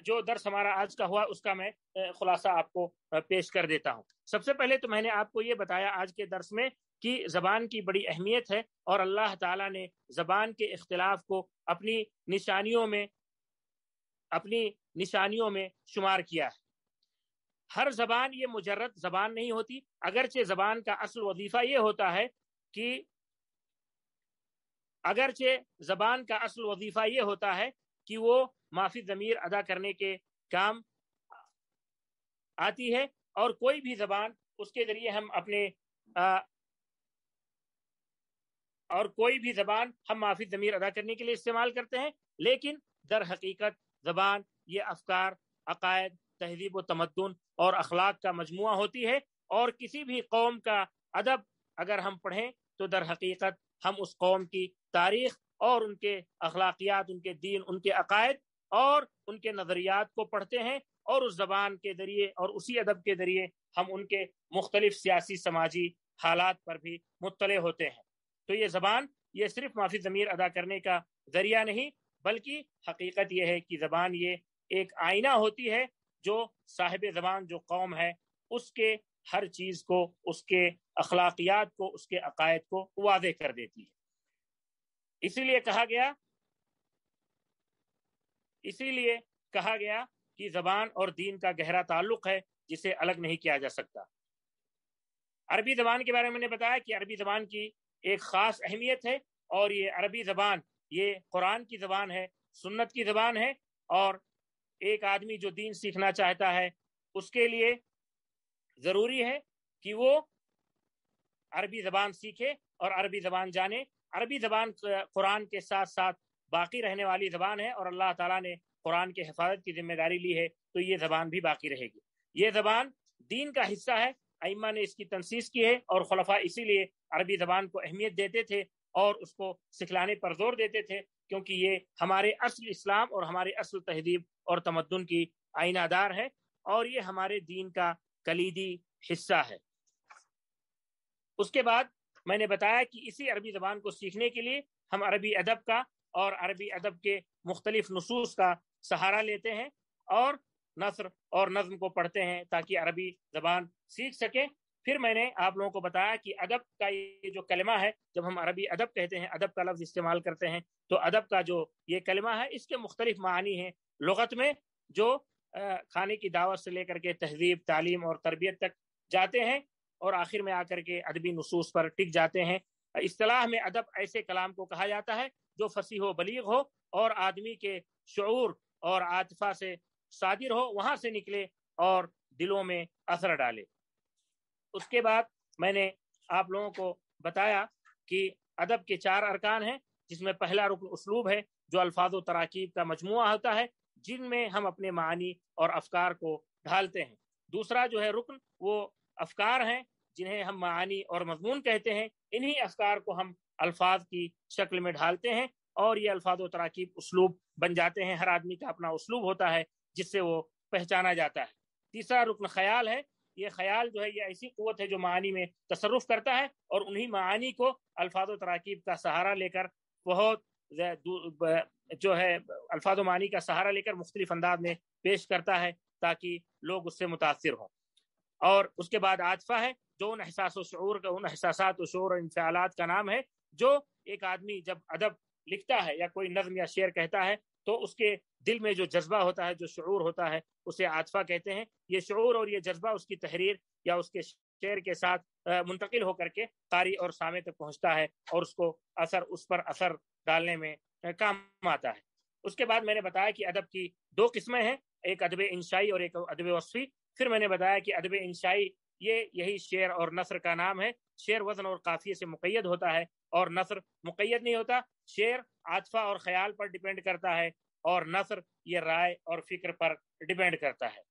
جو درس ہمارا آج کا ہوا اس کا میں خلاصہ آپ کو پیش کر دیتا ہوں۔ سب سے پہلے تو میں نے آپ کو یہ بتایا آج کے درس میں کہ زبان کی بڑی اہمیت ہے، اور اللہ تعالیٰ نے زبان کے اختلاف کو اپنی نشانیوں میں شمار کیا ہے۔ ہر زبان یہ مجرد زبان نہیں ہوتی، اگرچہ زبان کا اصل وظیفہ یہ ہوتا ہے کہ وہ معافی ضمیر ادا کرنے کے کام آتی ہے، اور کوئی بھی زبان اس کے ذریعے ہم معافی ضمیر ادا کرنے کے لیے استعمال کرتے ہیں، لیکن در حقیقت زبان یہ افکار، عقائد، تہذیب و تمدن اور اخلاق کا مجموعہ ہوتی ہے، اور کسی بھی قوم کا ادب اگر ہم پڑھیں تو در حقیقت ہم اس قوم کی تاریخ اور ان کے اخلاقیات، ان کے دین، ان کے عقائد اور ان کے نظریات کو پڑھتے ہیں، اور اس زبان کے ذریعے اور اسی ادب کے ذریعے ہم ان کے مختلف سیاسی سماجی حالات پر بھی مطلع ہوتے ہیں۔ تو یہ زبان یہ صرف معافی ضمیر ادا کرنے کا ذریعہ نہیں، بلکہ حقیقت یہ ہے کہ زبان یہ ایک آئینہ ہوتی ہے جو صاحب زبان جو قوم ہے اس کے ہر چیز کو، اس کے اخلاقیات کو، اس کے عقائد کو واضح کر دیتی ہے۔ اسی لیے کہا گیا کہ زبان اور دین کا گہرا تعلق ہے جسے الگ نہیں کیا جا سکتا۔ عربی زبان کے بارے میں نے بتایا کہ عربی زبان کی ایک خاص اہمیت ہے، اور یہ عربی زبان یہ قرآن کی زبان ہے، سنت کی زبان ہے، اور ایک آدمی جو دین سیکھنا چاہتا ہے اس کے لیے ضروری ہے کہ وہ عربی زبان سیکھے اور عربی زبان جانے۔ عربی زبان قرآن کے ساتھ ساتھ باقی رہنے والی زبان ہے، اور اللہ تعالیٰ نے قرآن کے حفاظت کی ذمہ داری لی ہے، تو یہ زبان بھی باقی رہے گی۔ یہ زبان دین کا حصہ ہے، ائمہ نے اس کی تنصیص کی ہے، اور خلفاء اسی لیے عربی زبان کو اہمیت دیتے تھے اور اس کو سکھلانے پر زور دیتے تھے، کیونکہ یہ ہمارے اصل اسلام اور ہمارے اصل تہذیب اور تمدن کی آئینہ دار ہے، اور یہ ہمارے دین کا کلیدی حصہ ہے۔ اس کے بعد میں نے بتایا کہ اسی عربی زبان کو سیکھنے کے لیے ہم عربی ادب کا اور عربی ادب کے مختلف نصوص کا سہارا لیتے ہیں، اور نثر اور نظم کو پڑھتے ہیں تاکہ عربی زبان سیکھ سکیں۔ پھر میں نے آپ لوگوں کو بتایا کہ ادب کا یہ جو کلمہ ہے، جب ہم عربی ادب کہتے ہیں، ادب کا لفظ استعمال کرتے ہیں، تو ادب کا جو یہ کلمہ ہے اس کے مختلف معانی ہیں لغت میں، جو کھانے کی دعوت سے لے کر کے تہذیب، تعلیم اور تربیت تک جاتے ہیں، اور آخر میں آ کر کے ادبی نصوص پر ٹک جاتے ہیں۔ اصطلاح میں ادب ایسے کلام کو کہا جاتا ہے جو فصیح و بلیغ ہو اور آدمی کے شعور اور عاطفہ سے صادر ہو، وہاں سے نکلے اور دلوں میں اثر ڈالے۔ اس کے بعد میں نے آپ لوگوں کو بتایا کہ ادب کے 4 ارکان ہیں، جس میں پہلا رکن اسلوب ہے، جو الفاظ و تراکیب کا مجموعہ ہوتا ہے جن میں ہم اپنے معانی اور افکار کو ڈھالتے ہیں۔ دوسرا جو ہے رکن، وہ افکار ہیں جنہیں ہم معانی اور مضمون کہتے ہیں، انہی افکار کو ہم الفاظ کی شکل میں ڈھالتے ہیں، اور یہ الفاظ و تراکیب اسلوب بن جاتے ہیں۔ ہر آدمی کا اپنا اسلوب ہوتا ہے جس سے وہ پہچانا جاتا ہے۔ تیسرا رکن خیال ہے۔ یہ خیال جو ہے یہ ایسی قوت ہے جو معانی میں تصرف کرتا ہے، اور انہی معانی کو الفاظ و تراکیب کا سہارا لے کر جو ہے الفاظ و معانی کا سہارا لے کر مختلف انداز میں پیش کرتا ہے تاکہ لوگ اس سے متاثر ہوں۔ اور اس کے بعد عاطفہ ہے، جو ان احساسات و شعور اور انفعالات کا نام ہے جو ایک آدمی جب ادب لکھتا ہے یا کوئی نظم یا شعر کہتا ہے تو اس کے دل میں جو جذبہ ہوتا ہے، جو شعور ہوتا ہے، اسے عاطفہ کہتے ہیں۔ یہ شعور اور یہ جذبہ اس کی تحریر یا اس کے شعر کے ساتھ منتقل ہو کر کے قاری اور سامع تک پہنچتا ہے، اور اس پر اثر ڈالنے میں کام آتا ہے۔ اس کے بعد میں نے بتایا کہ ادب کی 2 قسمیں ہیں، ایک ادب انشائی اور ایک ادب وصفی۔ پھر میں نے بتایا کہ ادب انشائی یہی شعر اور نثر کا نام ہے۔ شعر وزن اور قافیے سے مقید ہوتا ہے، اور نثر مقید نہیں ہوتا۔ شعر عاطفہ اور خیال پر ڈیپینڈ کرتا ہے، اور نثر یہ رائے اور فکر پر ڈیپینڈ کرتا ہے۔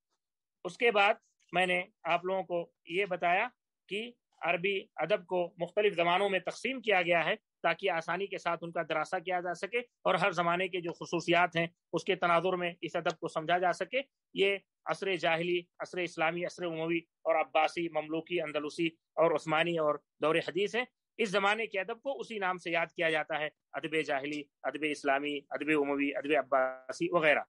اس کے بعد میں نے آپ لوگوں کو یہ بتایا کہ عربی ادب کو مختلف زمانوں میں تقسیم کیا گیا ہے تاکہ آسانی کے ساتھ ان کا دراسہ کیا جا سکے اور ہر زمانے کے جو خصوصیات ہیں اس کے تناظر میں اس ادب کو سمجھا جا سکے۔ یہ عصر جاہلی، عصر اسلامی، عصر اموی اور عباسی، مملوکی، اندلسی اور عثمانی اور دور حدیث ہیں۔ اس زمانے کے ادب کو اسی نام سے یاد کیا جاتا ہے، ادب جاہلی، ادب اسلامی، ادب اموی، ادب عباسی وغیرہ۔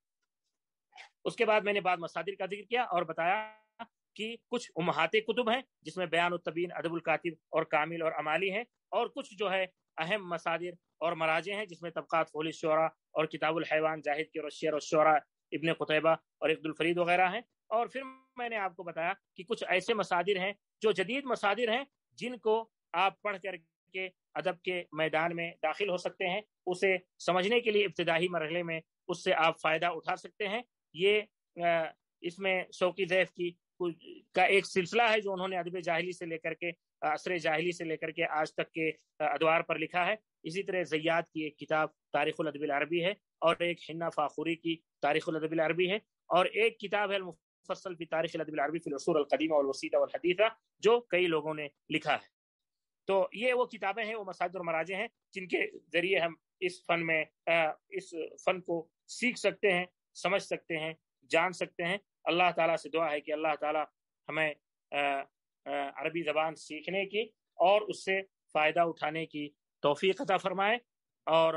اس کے بعد میں نے بعض مصادر کا ذکر کیا اور بتایا کہ کچھ امہات کتب ہیں جس میں بیان الطبین، ادب الکاتب اور کامل اور امالی ہیں، اور کچھ جو ہے اہم مصادر اور مراجع ہیں جس میں طبقات فول الشعراء اور کتاب الحیوان، زاہد کے الشعر والشعراء، ابن قتیبہ اور عقد الفرید وغیرہ ہیں۔ اور پھر میں نے آپ کو بتایا کہ کچھ ایسے مصادر ہیں جو جدید مصادر ہیں جن کو آپ پڑھ کر کے ادب کے میدان میں داخل ہو سکتے ہیں، اسے سمجھنے کے لیے ابتدائی مرحلے میں اس سے آپ فائدہ اٹھا سکتے ہیں۔ یہ اس میں شوقی ضیف کا ایک سلسلہ ہے جو انہوں نے ادب جاہلی سے لے کر کے، عصر جاہلی سے لے کر کے آج تک کے ادوار پر لکھا ہے۔ اسی طرح زیاد کی ایک کتاب تاریخ الادب العربی ہے، اور ایک حنا فاخوری کی تاریخ الادب العربی ہے، اور ایک کتاب ہے المفصل فی تاریخ الادب العربی فی العصور القدیمہ والوسیطہ والحدیثہ جو کئی لوگوں نے لکھا ہے۔ تو یہ وہ کتابیں ہیں، وہ مصادر اور مراجع ہیں جن کے ذریعے ہم اس فن کو سیکھ سکتے ہیں، سمجھ سکتے ہیں، جان سکتے ہیں۔ اللہ تعالیٰ سے دعا ہے کہ اللہ تعالیٰ ہمیں عربی زبان سیکھنے کی اور اس سے فائدہ اٹھانے کی توفیق عطا فرمائے، اور